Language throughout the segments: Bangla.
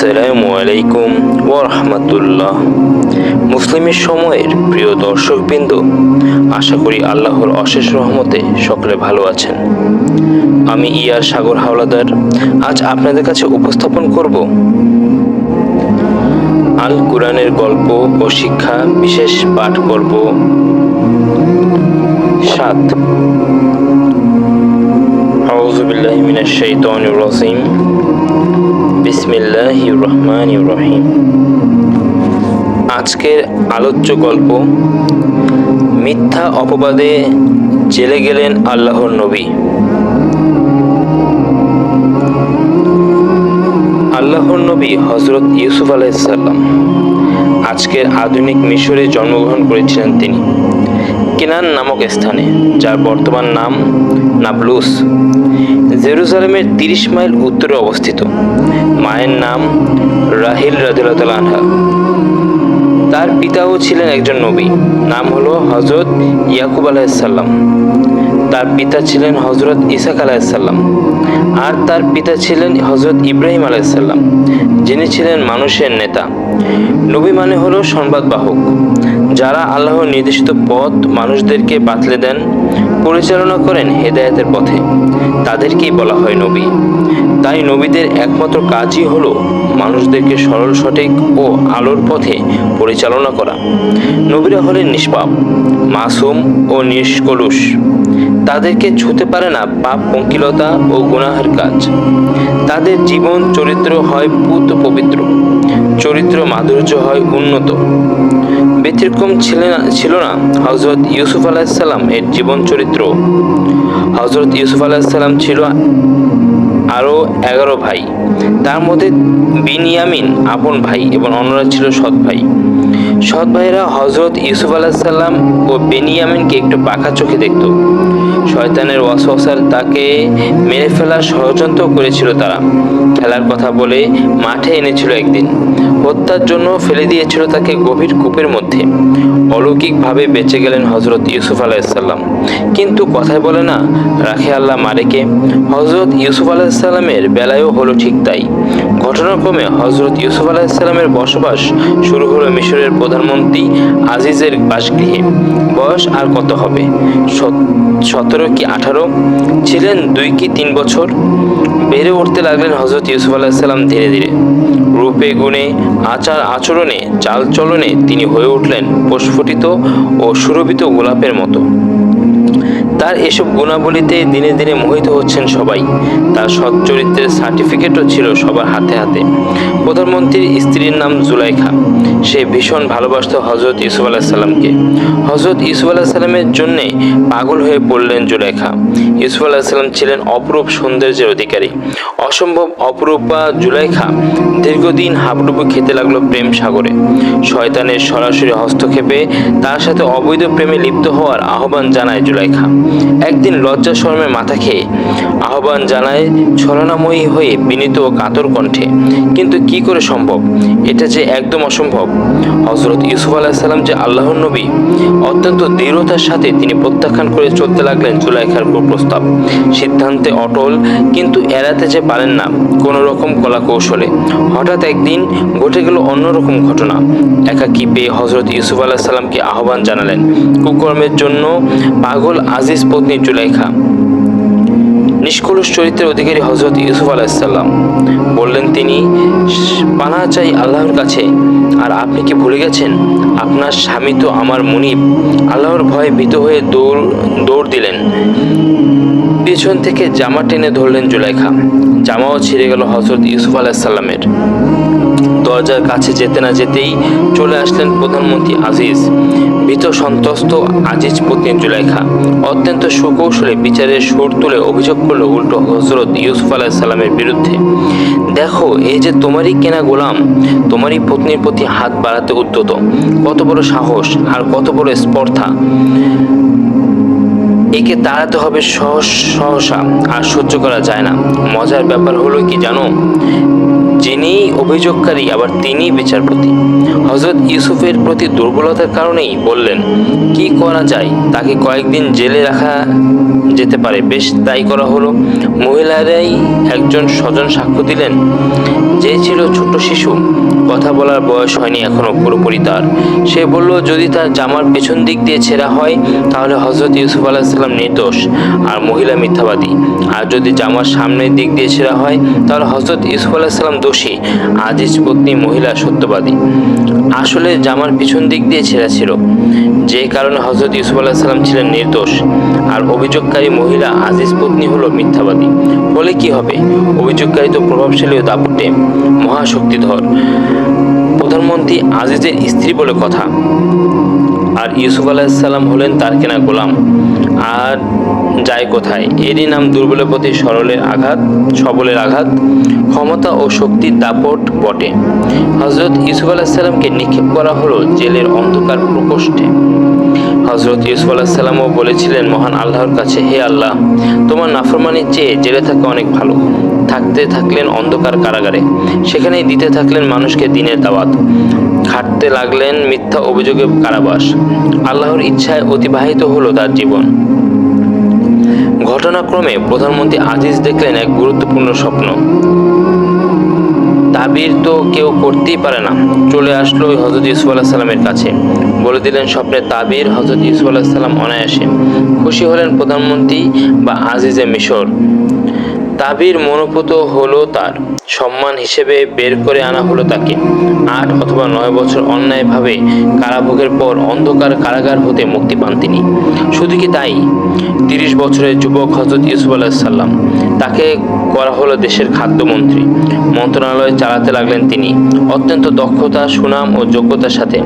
আসসালামু আলাইকুম ওয়া রাহমাতুল্লাহ। মুসলিমের সময়ের প্রিয় দর্শকবৃন্দ, আশা করি আল্লাহর অশেষ রহমতে সকলে ভালো আছেন। আমি ইয়ার সাগর হাওলাদার আজ আপনাদের কাছে উপস্থাপন করব আল কুরআনের গল্প ও শিক্ষা বিশেষ পাঠ পর্ব 7। আউযু বিল্লাহি মিনাশ শাইতানির রাজিম। বিসমিল্লাহির রহমানির রহিম। আজকের আলোচ্য গল্প, মিথ্যা অপবাদে জেলে গেলেন আল্লাহর নবী। আল্লাহর নবী হযরত ইউসুফ আলাইহিস সালাম আজকের আধুনিক মিশরে জন্মগ্রহণ করেছিলেন তিনি কেনান নামক স্থানে, যার বর্তমান নাম নাবলুস। জেরুজালেমের 30 মাইল উত্তরে অবস্থিত। মায়ের নাম রাহিল রাদিয়াল্লাহু তাআলা আনহা। তার পিতাও ছিলেন একজন নবী, নাম হলো হযরত ইয়াকুব আলাইহিস সালাম। তার পিতা ছিলেন হযরত ইসাক আলাইহিস সালাম, আর তার পিতা ছিলেন হযরত ইব্রাহিম আলাইহিস সালাম, যিনি ছিলেন মানুষের নেতা। নবী মানে হলো সংবাদবাহক, যারা আল্লাহর নির্দেশিত পথ মানুষদেরকে বাতলে দেন, পরিচালনা করেন হেদায়েতের পথে, তাদেরকেই বলা হয় নবী। তাই নবীদের একমাত্র কাজই হলো মানুষদেরকে সরল, সঠিক ও আলোর পথে পরিচালনা করা। নবীরা হলেন নিষ্পাপ, মাসুম ও নিষ্কলুষ। তাদেরকে ছুঁতে পারে না পাপ, পঙ্কিলতা ও গুনাহের কাজ। তাদের জীবন চরিত্র হয় পুত পবিত্র, চরিত্র মাধুর্য হয় উন্নত। ব্যতিক্রম ছিল না হযরত ইউসুফ আলাইহিস সালাম এর জীবন চরিত্র। হযরত ইউসুফ আলাইহিস সালাম ছিল আরো 11 ভাই। তার মধ্যে বিনিয়ামিন আপন ভাই এবং অন্যরা ছিল সৎ ভাই। সৎ ভাইরা হযরত ইউসুফ আলাইহিস সালাম ও বেনিয়ামিনকে একটু পাকা চোখে দেখত। শয়তানের ওয়াসওয়াসায় তাকে মেরে ফেলার ষড়যন্ত্র করেছিল তারা। খেলার কথা বলে মাঠে এনেছিল একদিন, হত্যার জন্য ফেলে দিয়েছিল তাকে গভীর কূপের মধ্যে। অলৌকিকভাবে বেঁচে গেলেন হযরত ইউসুফ আলাইহিস সালাম। কিন্তু কথায় বলে না, রাখে আল্লাহ মারেকে। হযরত ইউসুফ আলাইহিস সালামের বেলায়ও হলো ঠিক তাই। ঘটনাক্রমে হযরত ইউসুফ আলাইহিস সালামের বসবাস শুরু হলো মিশরের প্রধানমন্ত্রী আজিজের বাসগৃহে। বয়স আর কত হবে, 17 কি 18? ছিলেন 2 কি 3 বছর। বেড়ে উঠতে লাগলেন হযরত ইউসুফ আলাইহিস সালাম ধীরে ধীরে। রূপে গুণে, আচার আচরণে, চাল চলনে তিনি হয়ে উঠলেন প্রস্ফুটিত ও সুরভিত গোলাপের মতো। তার এসব গুণাবলীতে দিনে দিনে মোহিত হচ্ছেন সবাই। তার সৎ চরিত্রের সার্টিফিকেটও ছিল সবার হাতে হাতে। প্রধানমন্ত্রীর স্ত্রীর নাম জুলাইখা। সে ভীষণ ভালোবাসত হযরত ইউসুফ আলাইহিস সালামকে। হযরত ইউসুফ আলাইহিস সালামের জন্য পাগল হয়ে পড়লেন জুলাইখা। ইউসুফ আলাইহিস সালাম ছিলেন অপরূপ সৌন্দর্যের অধিকারী। অসম্ভব অপরূপা জুলাইখা দীর্ঘদিন হাবুডুবু খেতে লাগলো প্রেম সাগরে। শয়তানের সরাসরি হস্তক্ষেপে তার সাথে অবৈধ প্রেমে লিপ্ত হওয়ার আহ্বান জানায় জুলাইখা। একদিন লজ্জা শরমে মাথা খেয়ে আহ্বান জানায় ছলনাময়ী হয়ে বিনীত ও কাতর কণ্ঠে। কিন্তু কি করে সম্ভব? এটা যে একদম অসম্ভব। হযরত ইউসুফ আলাইহিস সালাম যে আল্লাহর নবী। অত্যন্ত দৃঢ়তার সাথে তিনি প্রত্যাখ্যান করে চলতে লাগলেন জুলাইখার প্রস্তাব। সিদ্ধান্তে অটল, কিন্তু এড়াতে যে পারেন না কোনো রকম কলা কৌশলে। হঠাৎ একদিন ঘটে গেল অন্যরকম ঘটনা। একাকী পেয়ে হযরত ইউসুফ আলাইহিস সালামকে আহ্বান জানালেন কুকর্মের জন্য পাগল আজিজ পত্নী জুলাইখা। নিষ্কলুষ চরিত্রের অধিকারী হযরত ইউসুফ আলাইহিস সালাম বললেন, তিনি পানাহ চাই আল্লাহর কাছে। আর আপনি কি ভুলে গেছেন, আপনার স্বামী তো আমার মুনিব। আল্লাহর ভয়ে ভীত হয়ে দৌড় দিলেন। পেছন থেকে জামা টেনে ধরলেন জুলাইখা। জামাও ছিঁড়ে গেল হযরত ইউসুফ আলাইহিস সালামের। দরজার কাছে যেতে না যেতেই চলে আসলেন প্রধানমন্ত্রী আজিজ। ভীত সন্ত্রস্ত আজিজ পত্নী জুলাইখা অত্যন্ত সুকৌশলে বিচারের সুর তুলে অভিযোগ করলো উল্টো হযরত ইউসুফ আলাইহিস সালামের বিরুদ্ধে। দেখো, এই যে তোমারই কেনা গোলাম, তোমারই পত্নীর প্রতি হাত বাড়াতে উদ্যত। কত বড় সাহস আর কত বড় স্পর্ধা! একে তাড়াতে হবে সহসা, আর সহ্য করা যায় না। মজার ব্যাপার হলো কি জানো, যিনি অভিযোগকারী আবার তিনি বিচারপতি। হযরত ইউসুফের প্রতি দুর্বলতার কারণেই বললেন, কি করা যায়, তাকে কয়েকদিন জেলে রাখা যেতে পারে। বেশ, তাই করা হলো। মহিলারাই একজন স্বজন সাক্ষ্য দিলেন, যে ছিল ছোট শিশু, কথা বলার বয়স হয়নি এখনো পুরোপুরি তার। সে বলল, যদি তার জামার পেছন দিক দিয়ে ছেঁড়া হয় তাহলে হযরত ইউসুফ আলাইহিসসালাম নির্দোষ আর মহিলা মিথ্যাবাদী, আর যদি জামার সামনের দিক দিয়ে ছেঁড়া হয় তাহলে হযরত ইউসুফ আলাইহিসসালাম দোষী, আজিজ পত্নী মহিলা সত্যবাদী। আসলে জামার পিছন দিক দিয়ে ছেঁড়া ছিল, যে কারণে হযরত ইউসুফ আলাইহিসসালাম ছিলেন নির্দোষ আর অভিযোগকারী মহিলা আজিজ পত্নী হলো মিথ্যাবাদী। বলে কি হবে, অভিযোগকারী তো প্রভাবশালী ও দাপুটে মহাশক্তিধর প্রধানমন্ত্রী আজিজের স্ত্রী বলে কথা, আর ইউসুফ আলাইহিসসালাম হলেন তার কেনা গোলাম। আর যায় কোথায়, এরই নাম দুর্বলের প্রতি সবলের আঘাত, ক্ষমতা ও শক্তির দাপট বটে। হযরত ইউসুফ আলাইহিসসালামকে নিক্ষেপ করা হলো জেলের অন্ধকার প্রকোষ্ঠে। হযরত ইউসুফ আলাইহিসসালামও বলেছিলেন মহান আল্লাহর কাছে, হে আল্লাহ, তোমার নাফরমানির চেয়ে জেলে থাকা অনেক ভালো। থাকতে থাকলেন অন্ধকার কারাগারে, সেখানেই দিতে থাকলেন মানুষকে দ্বীনের দাওয়াত, খাটতে লাগলেন মিথ্যা অভিযোগে কারাবাস। আল্লাহর ইচ্ছায় অতিবাহিত হলো তার জীবন। ঘটনাক্রমে প্রধানমন্ত্রী আজিজ দেখলেন এক গুরুত্বপূর্ণ স্বপ্ন। তাবির তো কেউ করতেই পারে না। চলে আসলো হযরত ইউসুফ আলাইহিসসালামের কাছে, বলে দিলেন স্বপ্নের তাবির। হযরত ইউসুফ আলাইহিসসালাম অনায়াসে খুশি হলেন প্রধানমন্ত্রী বা আজিজে মিশর। তাবির মনোপুত হলো তার, সম্মান হিসেবে বের করে আনা হলো তাকে। 8 অথবা 9 বছর অন্যায়ভাবে কারাভোগের পর অন্ধকার কারাগার হতে মুক্তি পান তিনি। শুধু কি তাই, 30 বছরের যুবক হযরত ইউসুফ আলাইহিসসালাম, তাকে করা হলো দেশের খাদ্যমন্ত্রী। মন্ত্রণালয় চালাতে লাগলেন তিনি অত্যন্ত দক্ষতা, সুনাম ও যোগ্যতার সাথে।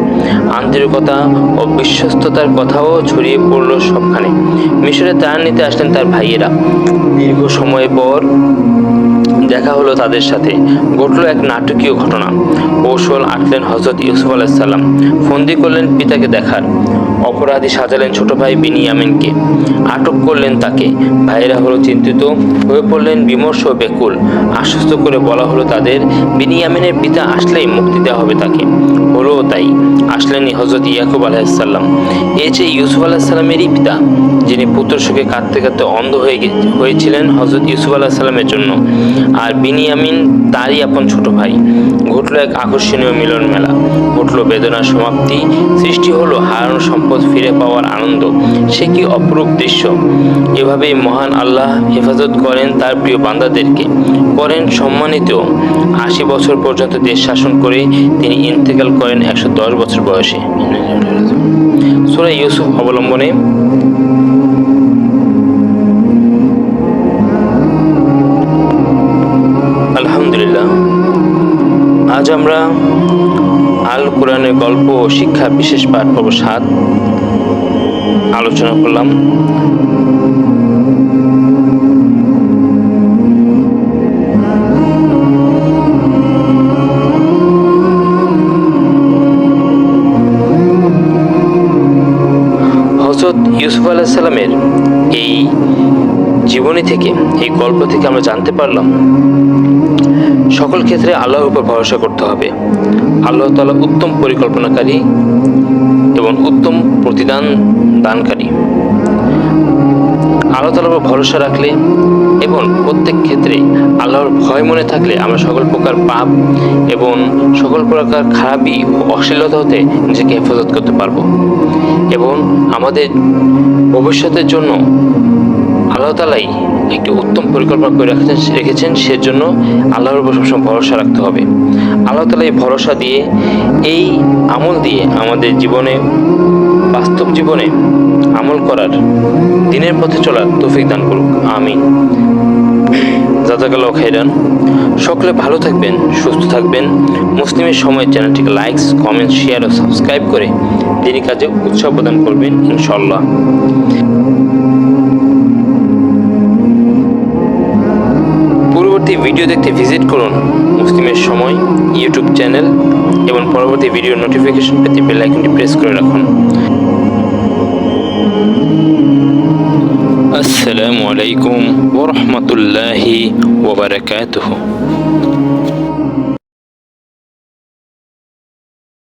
আন্তরিকতা ও বিশ্বস্ততার কথাও ছড়িয়ে পড়ল সবখানে। মিশরে ত্রাণ নিতে আসলেন তার ভাইয়েরা। দীর্ঘ সময় পর দেখা হলো তাদের সাথে। ঘটল এক নাটকীয় ঘটনা। কৌশল আঁটলেন হযরত ইউসুফ আলাইহিসসালাম, ফন্দি করলেন পিতাকে দেখার। অপরাধী সাজালেন ছোট ভাই বিনিয়ামিনকে, আটক করলেন তাকে। ভাইয়েরা হলো চিন্তিত হয়ে পড়লেন, বিমর্ষ ও ব্যাকুল। আশ্বস্ত করে বলা হলো তাদের, বিনিয়ামিনের পিতা আসলেই মুক্তি দেওয়া হবে তাকে। হলো তাই, আসলেনই হযরত ইয়াকুব আলাইহিসসালাম, এই যে ইউসুফ আলাইহিসসালামেরই পিতা, যিনি পুত্র শোকে কাঁদতে কাঁদতে অন্ধ হয়েছিলেন হযরত ইউসুফ আলাইহিসসালামের জন্য। আর বিনিয়ামিন তারই আপন ছোট ভাই। ঘটল এক আকর্ষণীয় মিলন মেলা, ঘটল বেদনার সমাপ্তি, সৃষ্টি হলো হারানো সম্পদ ফিরে পাওয়ার আনন্দ। সে কি অপরূপ দৃশ্য! এভাবেই মহান আল্লাহ হেফাজত করেন তার প্রিয় বান্দাদেরকে, করেন সম্মানিত। 80 বছর পর্যন্ত দেশ শাসন করে তিনি ইন্তেকাল করেন 110 বছর বয়সে। সূরা ইউসুফ অবলম্বনে আলহামদুলিল্লাহ, আজ আমরা আল কোরআনের গল্প ও শিক্ষা বিশেষ পাঠ পর্ব 7 আলোচনা করলাম। হযরত ইউসুফ আলাইহিসসালামের এই জীবনী থেকে, এই গল্প থেকে আমরা জানতে পারলাম সকল ক্ষেত্রে আল্লাহর উপর ভরসা করতে হবে। আল্লাহ তাআলা উত্তম পরিকল্পনাকারী এবং উত্তম প্রতিদান দানকারী। আল্লাহ তাআলার উপর ভরসা রাখলে এবং প্রত্যেক ক্ষেত্রে আল্লাহর ভয় মনে থাকলে আমরা সকল প্রকার পাপ এবং সকল প্রকার খারাপি ও অশ্লীলতা হতে নিজেকে হেফাজত করতে পারবো। এবং আমাদের ভবিষ্যতের জন্য আল্লাহ তাআলাই একটি উত্তম পরিকল্পনা করে রেখেছেন, সেজন্য আল্লাহর উপর সবসময় ভরসা রাখতে হবে। আল্লাহ তাআলা এই ভরসা দিয়ে, এই আমল দিয়ে আমাদের জীবনে, বাস্তব জীবনে আমল করার, দিনের পথে চলার তৌফিক দান করুক, আমিন। জাযাকাল্লাহু খাইরান। সকলে ভালো থাকবেন, সুস্থ থাকবেন। মুসলিমের সময় চ্যানেলটিকে লাইক, কমেন্ট, শেয়ার ও সাবস্ক্রাইব করে দিনী কাজে উৎসাহ প্রদান করবেন ইনশাআল্লাহ। পরবর্তী ভিডিও দেখতে ভিজিট করুন মুসলিমের সময় ইউটিউব চ্যানেল এবং পরবর্তী ভিডিও নোটিফিকেশন পেতে বেল আইকনটি প্রেস করে রাখুন। আসসালামু আলাইকুম ওয়া রাহমাতুল্লাহি ওয়া বারাকাতুহু।